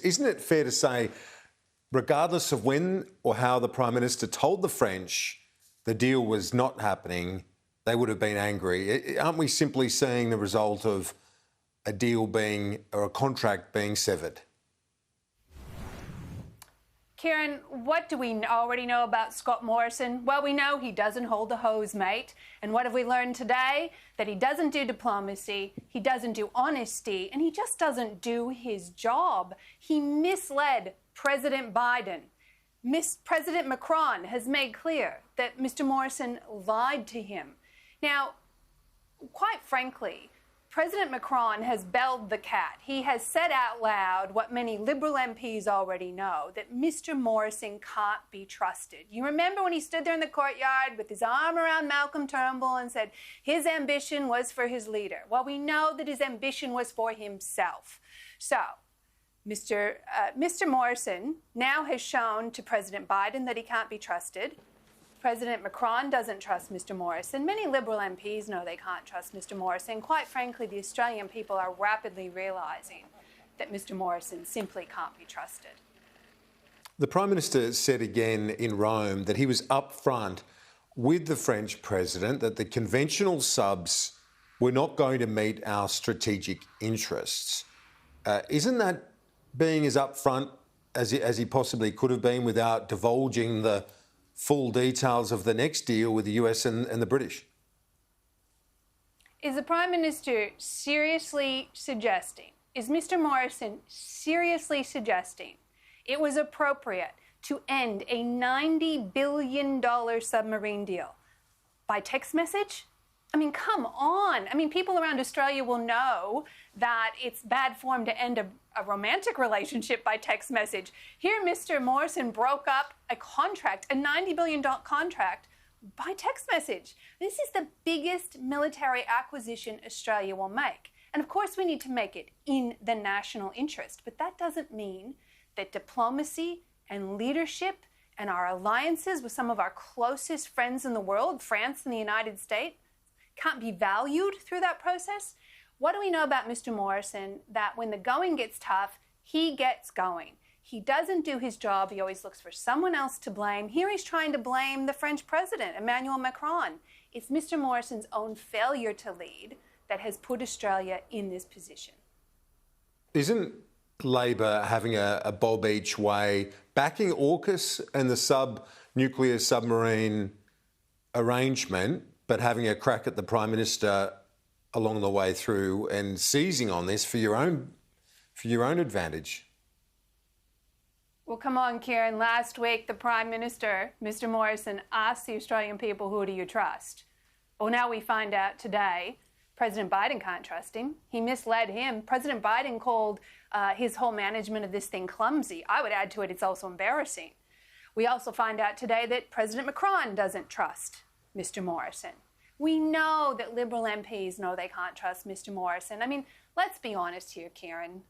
isn't it fair to say, regardless of when or how the Prime Minister told the French the deal was not happening, they would have been angry? Aren't we simply seeing the result of a deal being, or a contract being severed? Kieran, what do we already know about Scott Morrison? Well, we know he doesn't hold the hose, mate. And what have we learned today? That he doesn't do diplomacy, he doesn't do honesty, and he just doesn't do his job. He misled President Biden. President Macron has made clear that Mr. Morrison lied to him. Now, quite frankly, President Macron has belled the cat. He has said out loud what many Liberal MPs already know, that Mr. Morrison can't be trusted. You remember when he stood there in the courtyard with his arm around Malcolm Turnbull and said his ambition was for his leader? Well, we know that his ambition was for himself. So, Mr. Morrison now has shown to President Biden that he can't be trusted. President Macron doesn't trust Mr. Morrison. Many Liberal MPs know they can't trust Mr. Morrison. Quite frankly, the Australian people are rapidly realising that Mr. Morrison simply can't be trusted. The Prime Minister said again in Rome that he was upfront with the French President that the conventional subs were not going to meet our strategic interests. Isn't that being as upfront as he possibly could have been without divulging the full details of the next deal with the US and the British? Is the Prime Minister seriously suggesting, is Mr. Morrison seriously suggesting it was appropriate to end a $90 billion submarine deal by text message? I mean, come on. I mean, people around Australia will know that it's bad form to end a romantic relationship by text message. Here, Mr. Morrison broke up a contract, a $90 billion contract, by text message. This is the biggest military acquisition Australia will make. And of course, we need to make it in the national interest. But that doesn't mean that diplomacy and leadership and our alliances with some of our closest friends in the world, France and the United States, can't be valued through that process. What do we know about Mr. Morrison? That when the going gets tough, he gets going. He doesn't do his job. He always looks for someone else to blame. Here he's trying to blame the French President, Emmanuel Macron. It's Mr. Morrison's own failure to lead that has put Australia in this position. Isn't Labor having a bob each way, backing AUKUS and the nuclear submarine arrangement, but having a crack at the Prime Minister along the way through and seizing on this for your own advantage? Well, come on, Kieran. Last week, the Prime Minister, Mr. Morrison, asked the Australian people, who do you trust? Well, now we find out today President Biden can't trust him. He misled him. President Biden called his whole management of this thing clumsy. I would add to it, it's also embarrassing. We also find out today that President Macron doesn't trust Mr. Morrison. We know that Liberal MPs know they can't trust Mr. Morrison. I mean, let's be honest here, Kieran.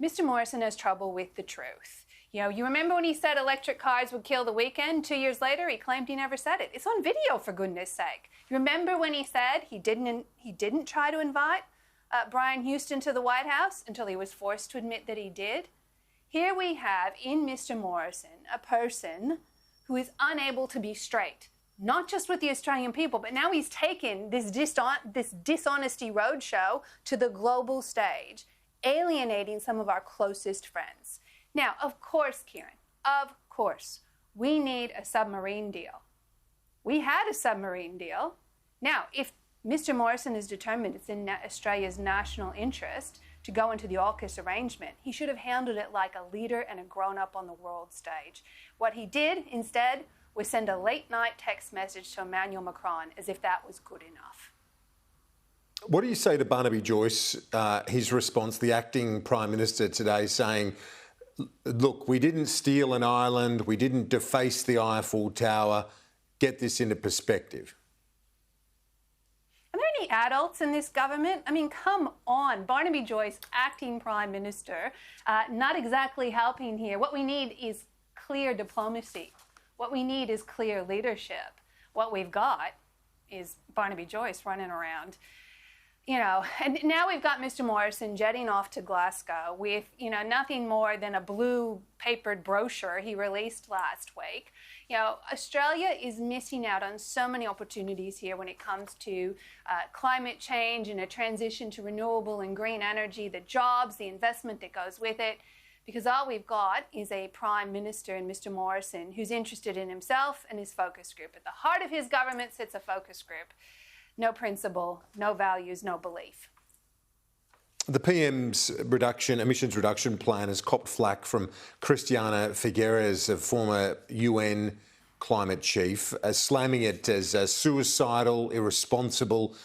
Mr. Morrison has trouble with the truth. You know, you remember when he said electric cars would kill the weekend? 2 years later, he claimed he never said it. It's on video, for goodness sake. You remember when he said he didn't try to invite Brian Houston to the White House until he was forced to admit that he did? Here we have in Mr. Morrison a person who is unable to be straight, not just with the Australian people, but now he's taken this dishonesty roadshow to the global stage, alienating some of our closest friends. Now, of course, Kieran, of course, we need a submarine deal. We had a submarine deal. Now, if Mr. Morrison is determined it's in Australia's national interest to go into the AUKUS arrangement, he should have handled it like a leader and a grown-up on the world stage. What he did instead was send a late-night text message to Emmanuel Macron as if that was good enough. What do you say to Barnaby Joyce, his response, the acting Prime Minister today, saying, look, we didn't steal an island, we didn't deface the Eiffel Tower, get this into perspective? Are there any adults in this government? I mean, come on. Barnaby Joyce, acting Prime Minister, not exactly helping here. What we need is clear diplomacy. What we need is clear leadership. What we've got is Barnaby Joyce running around. and now we've got Mr. Morrison jetting off to Glasgow with, nothing more than a blue papered brochure he released last week. Australia is missing out on so many opportunities here when it comes to climate change and a transition to renewable and green energy, the jobs, the investment that goes with it, because all we've got is a Prime Minister in Mr. Morrison who's interested in himself and his focus group. At the heart of his government sits a focus group. No principle, no values, no belief. The PM's emissions reduction plan has copped flack from Kristina Keneally, a former UN climate chief, slamming it as suicidal, irresponsible.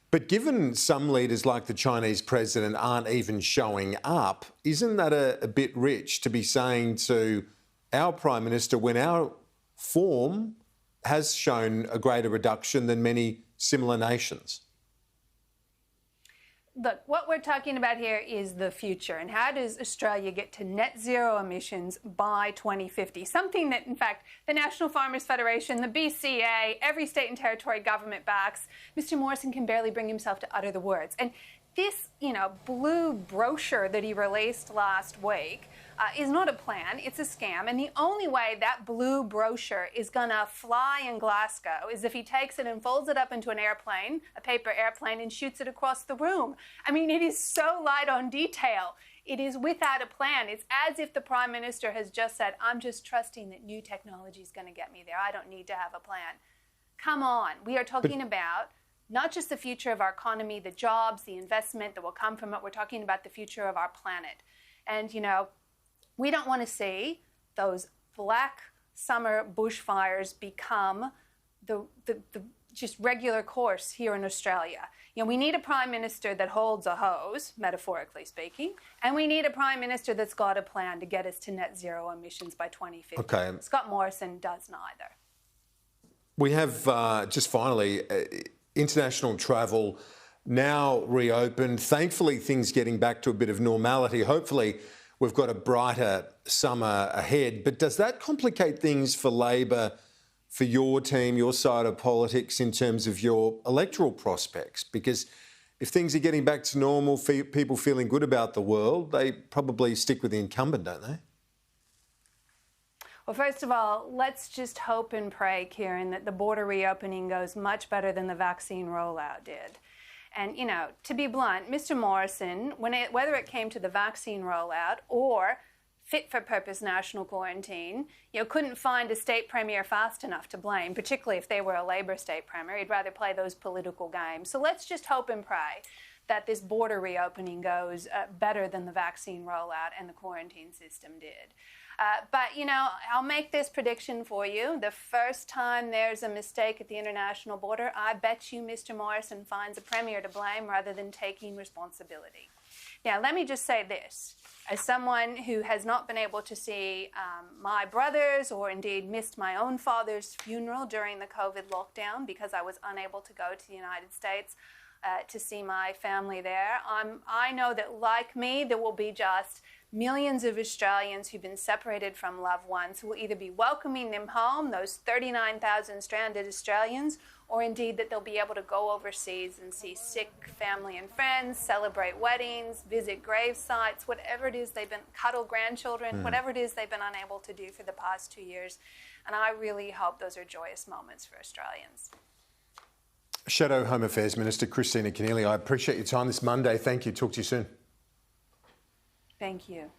But given some leaders like the Chinese president aren't even showing up, isn't that a bit rich to be saying to our Prime Minister when our form has shown a greater reduction than many similar nations? Look, what we're talking about here is the future, and how does Australia get to net zero emissions by 2050? Something that, in fact, the National Farmers Federation, the BCA, every state and territory government backs. Mr. Morrison can barely bring himself to utter the words. And this, blue brochure that he released last week is not a plan, it's a scam. And the only way that blue brochure is going to fly in Glasgow is if he takes it and folds it up into an airplane, a paper airplane, and shoots it across the room. I mean, it is so light on detail. It is without a plan. It's as if the Prime Minister has just said, I'm just trusting that new technology is going to get me there. I don't need to have a plan. Come on. We are talking about not just the future of our economy, the jobs, the investment that will come from it. We're talking about the future of our planet. And, we don't want to see those black summer bushfires become the just regular course here in Australia. We need a Prime Minister that holds a hose, metaphorically speaking, and we need a Prime Minister that's got a plan to get us to net zero emissions by 2050. Okay. Scott Morrison does neither. We have, just finally, international travel now reopened. Thankfully, things getting back to a bit of normality. Hopefully, we've got a brighter summer ahead. But does that complicate things for Labor, for your team, your side of politics, in terms of your electoral prospects? Because if things are getting back to normal, people feeling good about the world, they probably stick with the incumbent, don't they? Well, first of all, let's just hope and pray, Kieran, that the border reopening goes much better than the vaccine rollout did. And, to be blunt, Mr. Morrison, whether it came to the vaccine rollout or fit-for-purpose national quarantine, couldn't find a state premier fast enough to blame, particularly if they were a Labor state premier. He'd rather play those political games. So let's just hope and pray that this border reopening goes better than the vaccine rollout and the quarantine system did. But, I'll make this prediction for you. The first time there's a mistake at the international border, I bet you Mr. Morrison finds a premier to blame rather than taking responsibility. Now, let me just say this. As someone who has not been able to see my brothers or indeed missed my own father's funeral during the COVID lockdown because I was unable to go to the United States to see my family there, I know that, like me, there will be just millions of Australians who've been separated from loved ones who will either be welcoming them home, those 39,000 stranded Australians, or indeed that they'll be able to go overseas and see sick family and friends, celebrate weddings, visit grave sites, whatever it is they've been, cuddle grandchildren, whatever it is they've been unable to do for the past 2 years. And I really hope those are joyous moments for Australians. Shadow Home Affairs Minister Kristina Keneally, I appreciate your time this Monday. Thank you. Talk to you soon. Thank you.